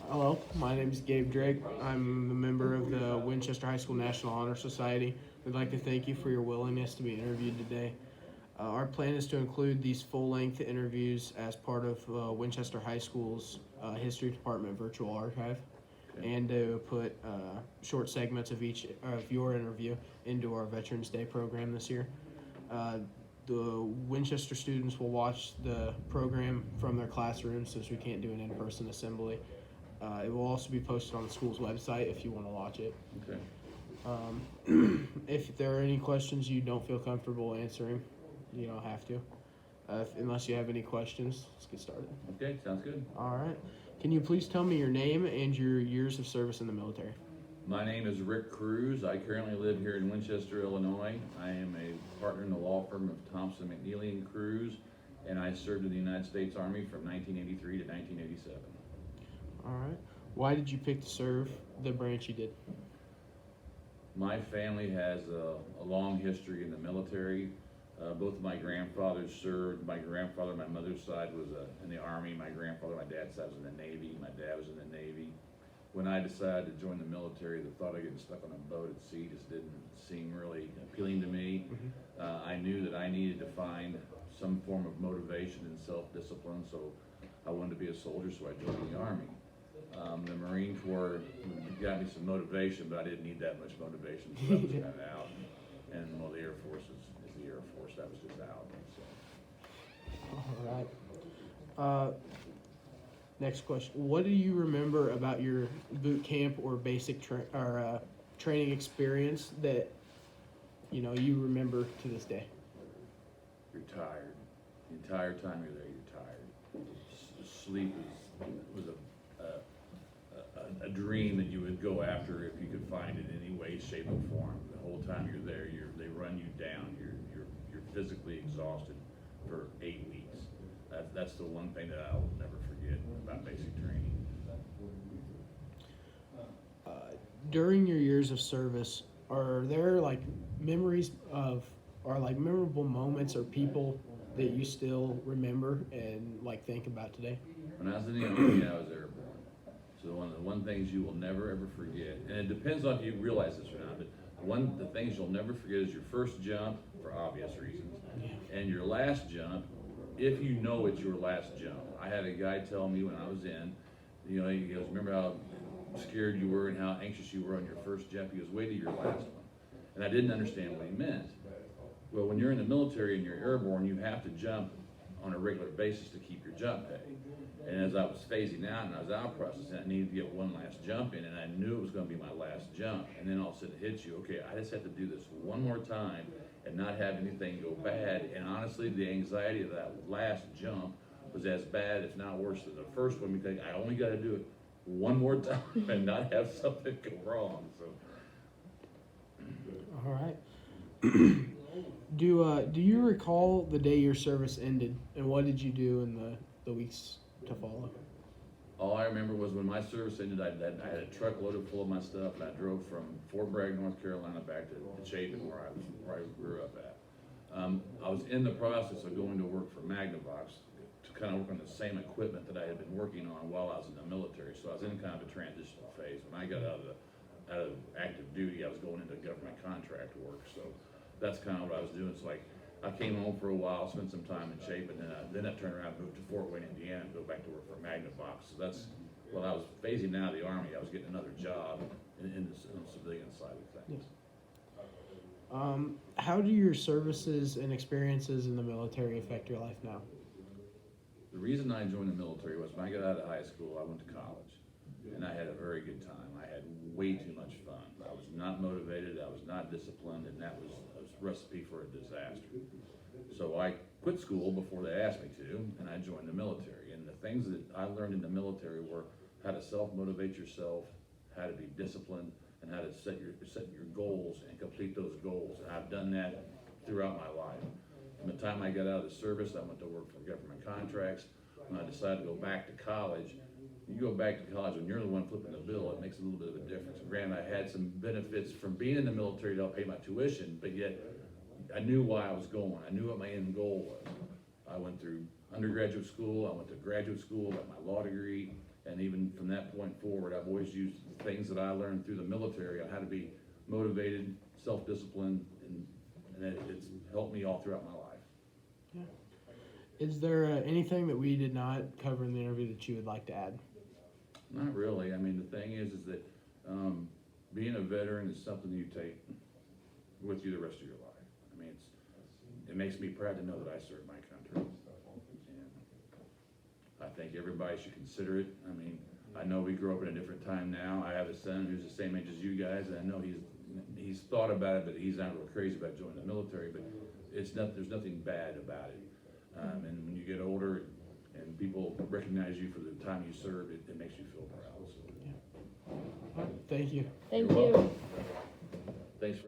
Hello, my name is Gabe Drake. I'm a member of the Winchester High School National Honor Society. We'd like to thank you for your willingness to be interviewed today. Our plan is to include these full-length interviews as part of Winchester High School's History Department virtual archive, and to put short segments of each of your interview into our Veterans Day program this year. The Winchester students will watch the program from their classrooms since we can't do an in-person assembly. It will also be posted on the school's website if you want to watch it. Okay. If there are any questions you don't feel comfortable answering, you don't have to. Unless you have any questions, let's get started. Okay, sounds good. All right. Can you please tell me your name and your years of service in the military? My name is Rick Cruz. I currently live here in Winchester, Illinois. I am a partner in the law firm of Thompson, McNeely and Cruz, and I served in the United States Army from 1983 to 1987. All right. Why did you pick to serve the branch you did? My family has a long history in the military. Both of my grandfathers served. My grandfather on my mother's side was in the Army. My grandfather on my dad's side was in the Navy. My dad was in the Navy. When I decided to join the military, the thought of getting stuck on a boat at sea just didn't seem really appealing to me. I knew that I needed to find some form of motivation and self-discipline, so I wanted to be a soldier, so I joined the Army. The Marine Corps got me some motivation, but I didn't need that much motivation, so I was kind of out. And well, the Air Force is the Air Force. That was just out. So. All right. Next question. What do you remember about your boot camp or basic training experience that you remember to this day? You're tired. The entire time you're there, you're tired. Sleep was a dream that you would go after if you could find it in any way, shape, or form. The whole time you're there, they run you down. You're physically exhausted for 8 weeks. That's the one thing that I'll never forget about basic training. During your years of service, are there memories of or memorable moments or people that you still remember and think about today? When I was in the Army, I was airborne. So one of the one things you will never ever forget, and it depends on if you realize this or not, but the things you'll never forget is your first jump, for obvious reasons, and your last jump, if you know it's your last jump. I had a guy tell me when I was in, he goes, remember how scared you were and how anxious you were on your first jump? He goes, wait till your last one. And I didn't understand what he meant. Well, when you're in the military and you're airborne, you have to jump on a regular basis to keep your jump pay. And as I was phasing out and I was out processing, I needed to get one last jump in, and I knew it was going to be my last jump. And then all of a sudden it hits you, okay, I just have to do this one more time and not have anything go bad. And honestly, the anxiety of that last jump was as bad, if not worse, than the first one, because I only got to do it one more time and not have something go wrong. So. All right. Do you recall the day your service ended, and what did you do in the weeks to follow? All I remember was when my service ended, I had a truck loaded full of my stuff, and I drove from Fort Bragg, North Carolina, back to Chapin, where I grew up at. I was in the process of going to work for Magnavox to kind of work on the same equipment that I had been working on while I was in the military. So I was in kind of a transitional phase. When I got out of active duty, I was going into government contract work. So that's kind of what I was doing. So I came home for a while, spent some time in Chapin, and then I turned around and moved to Fort Wayne, Indiana, and go back to work for Magnavox. So that's, while I was phasing out of the Army, I was getting another job in the civilian side of things. Yes. How do your services and experiences in the military affect your life now? The reason I joined the military was when I got out of high school, I went to college, and I had a very good time. I had way too much fun. I was not motivated, I was not disciplined, and that was a recipe for a disaster. So I quit school before they asked me to, and I joined the military. And the things that I learned in the military were how to self-motivate yourself, how to be disciplined, and how to set your goals and complete those goals. And I've done that throughout my life. From the time I got out of the service, I went to work for government contracts. When I decided to go back to college, you go back to college when you're the one flipping the bill, it makes a little bit of a difference. Granted, I had some benefits from being in the military to help pay my tuition, but yet I knew why I was going. I knew what my end goal was. I went through undergraduate school, I went to graduate school, got my law degree, and even from that point forward, I've always used the things that I learned through the military on how to be motivated, self-disciplined, and it's helped me all throughout my life. Is there anything that we did not cover in the interview that you would like to add? Not really. I mean, the thing is that being a veteran is something you take with you the rest of your life. I mean, it makes me proud to know that I served my country. And I think everybody should consider it. I mean, I know we grew up in a different time now. I have a son who's the same age as you guys, and I know he's thought about it, but he's not real crazy about joining the military. But there's nothing bad about it. And when you get older and people recognize you for the time you served, it makes you feel proud. So. All right, thank you. Thank You're you. welcome. Thanks for